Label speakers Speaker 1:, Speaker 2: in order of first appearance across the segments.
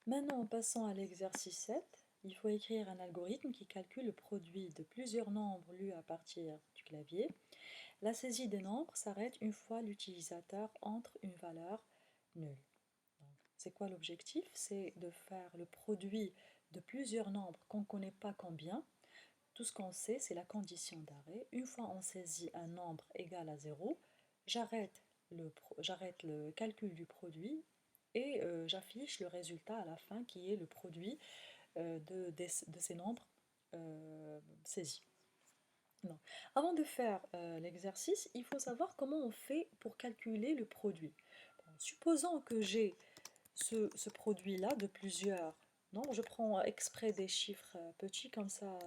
Speaker 1: Maintenant, en passant à l'exercice 7, il faut écrire un algorithme qui calcule le produit de plusieurs nombres lus à partir du clavier. La saisie des nombres s'arrête une fois l'utilisateur entre une valeur nulle. C'est quoi l'objectif? C'est de faire le produit de plusieurs nombres qu'on ne connaît pas combien. Tout ce qu'on sait, c'est la condition d'arrêt. Une fois on saisit un nombre égal à 0, j'arrête le calcul du produit et j'affiche le résultat à la fin qui est le produit de ces nombres saisis. Non. Avant de faire l'exercice, il faut savoir comment on fait pour calculer le produit. Bon, supposons que j'ai ce produit-là de plusieurs. Non, je prends exprès des chiffres petits, comme ça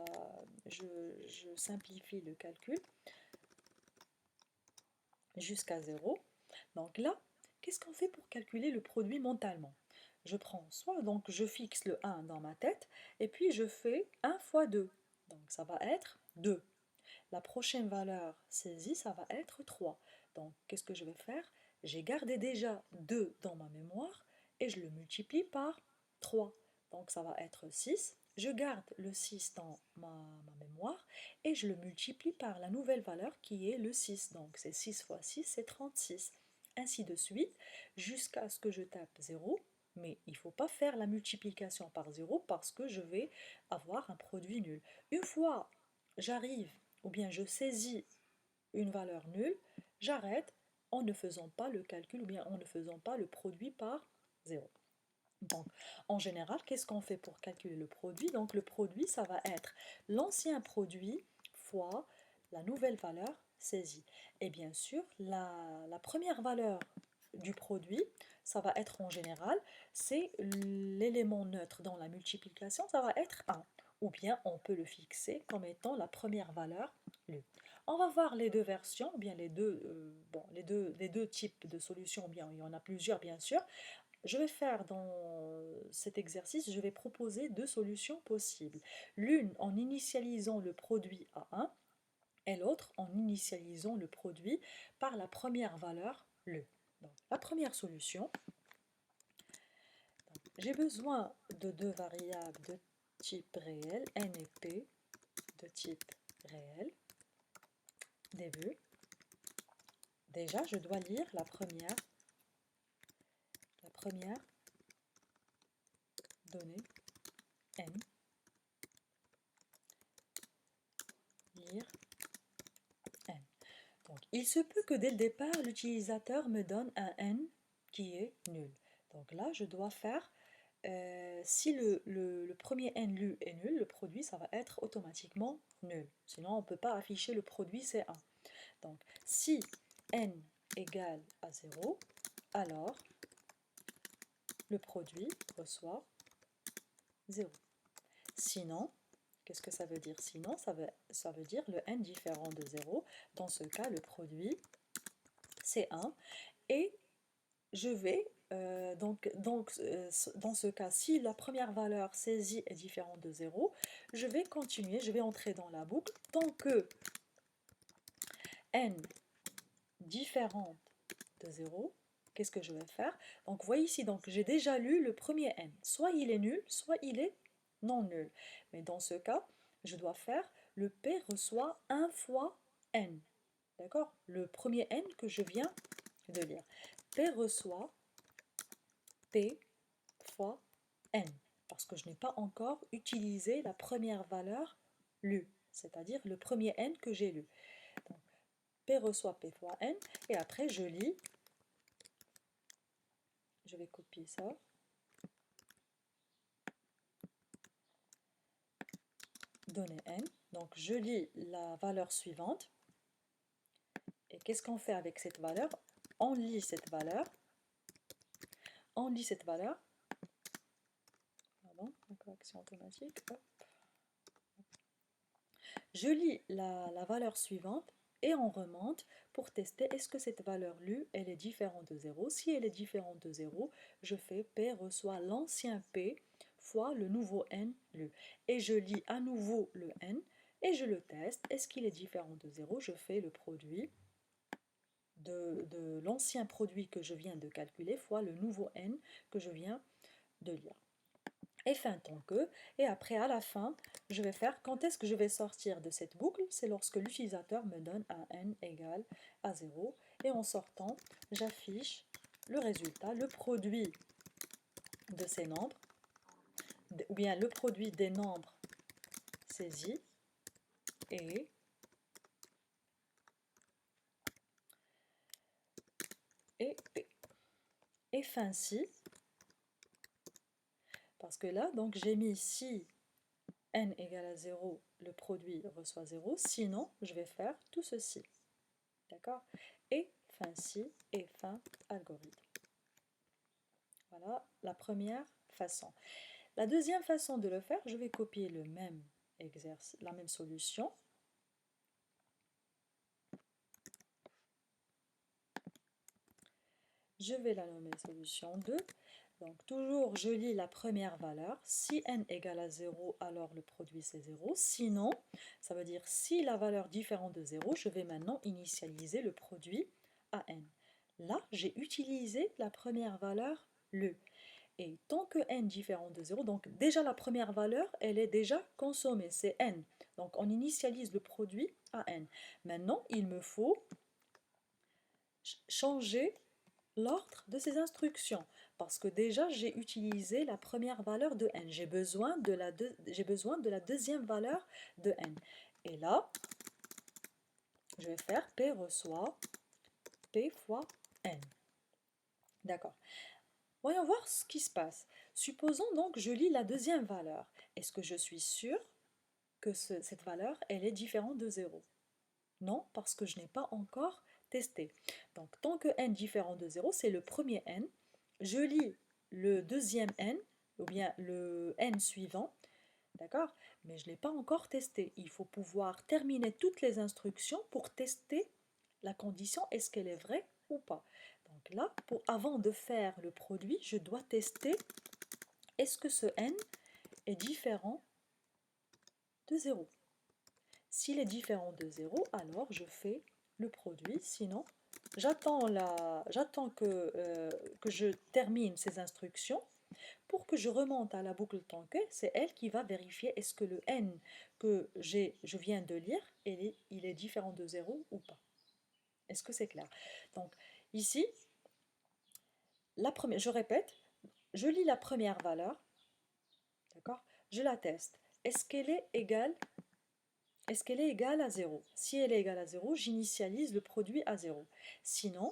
Speaker 1: je simplifie le calcul jusqu'à 0. Donc là, qu'est-ce qu'on fait pour calculer le produit mentalement? Je prends soit, donc je fixe le 1 dans ma tête, et puis je fais 1 fois 2. Donc ça va être 2. La prochaine valeur saisie, ça va être 3. Donc qu'est-ce que je vais faire? J'ai gardé déjà 2 dans ma mémoire, et je le multiplie par 3. Donc ça va être 6. Je garde le 6 dans ma mémoire et je le multiplie par la nouvelle valeur qui est le 6. Donc c'est 6 fois 6, c'est 36. Ainsi de suite, jusqu'à ce que je tape 0. Mais il ne faut pas faire la multiplication par 0 parce que je vais avoir un produit nul. Une fois j'arrive, ou bien je saisis une valeur nulle, j'arrête en ne faisant pas le calcul ou bien en ne faisant pas le produit par 0. Donc, en général, qu'est-ce qu'on fait pour calculer le produit? Donc, le produit, ça va être l'ancien produit fois la nouvelle valeur saisie. Et bien sûr, la première valeur du produit, ça va être en général, c'est l'élément neutre dans la multiplication, ça va être 1. Ou bien on peut le fixer comme étant la première valeur lue. On va voir les deux versions, ou bien les deux types de solutions, ou bien il y en a plusieurs bien sûr. Je vais faire dans cet exercice, je vais proposer deux solutions possibles. L'une en initialisant le produit à 1 et l'autre en initialisant le produit par la première valeur, le. Donc, la première solution, j'ai besoin de deux variables de type réel, n et p, de type réel. Début. Déjà, je dois lire la première donnée, n, lire n. Donc, il se peut que dès le départ, l'utilisateur me donne un n qui est nul. Donc là, je dois faire, si le premier n lu est nul, le produit, ça va être automatiquement nul. Sinon, on ne peut pas afficher le produit, c'est 1. Donc, si n égale à 0, alors le produit reçoit 0. Sinon, qu'est-ce que ça veut dire? Sinon, ça veut dire le n différent de 0. Dans ce cas, le produit, c'est 1. Et je vais, dans ce cas, si la première valeur saisie est différente de 0, je vais continuer, je vais entrer dans la boucle tant que n différente de 0. Qu'est-ce que je vais faire? Donc, vous voyez ici, donc j'ai déjà lu le premier n. Soit il est nul, soit il est non nul. Mais dans ce cas, je dois faire le p reçoit 1 fois n. D'accord? Le premier n que je viens de lire. P reçoit p fois n. Parce que je n'ai pas encore utilisé la première valeur lue, c'est-à-dire le premier n que j'ai lu. Donc, p reçoit p fois n, et après je lis. Je vais copier ça. Donner n. Donc je lis la valeur suivante. Et qu'est-ce qu'on fait avec cette valeur? On lit cette valeur. On lit cette valeur. Pardon, la correction automatique. Hop. Je lis la valeur suivante et on remonte pour tester est-ce que cette valeur lue, elle est différente de 0. Si elle est différente de 0, je fais P reçoit l'ancien P fois le nouveau N lu. Et je lis à nouveau le N et je le teste. Est-ce qu'il est différent de 0? Je fais le produit de l'ancien produit que je viens de calculer fois le nouveau N que je viens de lire. et fin tant que, et après à la fin, je vais faire quand est-ce que je vais sortir de cette boucle, c'est lorsque l'utilisateur me donne un n égale à 0, et en sortant, j'affiche le résultat, le produit de ces nombres, ou bien le produit des nombres saisis, et P. Et fin si, parce que là, donc j'ai mis si n égale à 0, le produit reçoit 0, sinon je vais faire tout ceci. D'accord? Et fin si et fin algorithme. Voilà la première façon. La deuxième façon de le faire, je vais copier le même exercice, la même solution. Je vais la nommer solution 2. Donc toujours, je lis la première valeur. Si n égale à 0, alors le produit c'est 0. Sinon, ça veut dire si la valeur différente de 0, je vais maintenant initialiser le produit à n. Là, j'ai utilisé la première valeur, le. Et tant que n différent de 0, donc déjà la première valeur, elle est déjà consommée, c'est n. Donc on initialise le produit à n. Maintenant, il me faut changer l'ordre de ces instructions parce que déjà j'ai utilisé la première valeur de n. J'ai besoin de la deuxième valeur de n. Et là, je vais faire P reçoit P fois n. D'accord. Voyons voir ce qui se passe. Supposons donc que je lis la deuxième valeur. Est-ce que je suis sûre que cette valeur, elle est différente de 0? Non, parce que je n'ai pas encore testé. Donc, tant que n différent de 0, c'est le premier n. Je lis le deuxième n, ou bien le n suivant, d'accord? Mais je ne l'ai pas encore testé. Il faut pouvoir terminer toutes les instructions pour tester la condition, est-ce qu'elle est vraie ou pas. Donc là, avant de faire le produit, je dois tester est-ce que ce n est différent de 0. S'il est différent de 0, alors je fais le produit, sinon j'attends que je termine ces instructions pour que je remonte à la boucle tanké, c'est elle qui va vérifier est-ce que le n que je viens de lire, il est différent de 0 ou pas. Est-ce que c'est clair? Donc ici, je répète, je lis la première valeur, d'accord? Je la teste. Est-ce qu'elle est égale à 0? Si elle est égale à 0, j'initialise le produit à 0. Sinon,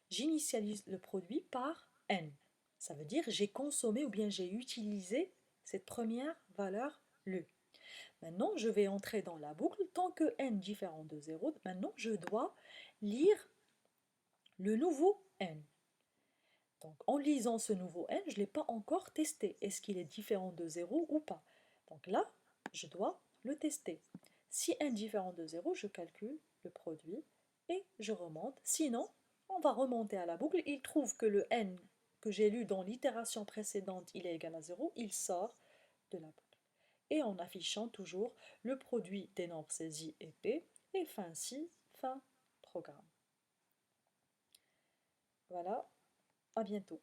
Speaker 1: j'initialise le produit par n. Ça veut dire j'ai consommé ou bien j'ai utilisé cette première valeur le. Maintenant, je vais entrer dans la boucle. Tant que n différent de 0, maintenant je dois lire le nouveau n. Donc en lisant ce nouveau n, je ne l'ai pas encore testé. Est-ce qu'il est différent de 0 ou pas? Donc là, je dois le tester. Si n différent de 0, je calcule le produit et je remonte. Sinon, on va remonter à la boucle. Il trouve que le n que j'ai lu dans l'itération précédente, il est égal à 0. Il sort de la boucle. Et en affichant toujours le produit des nombres saisis et P, et fin ci, fin programme. Voilà, à bientôt.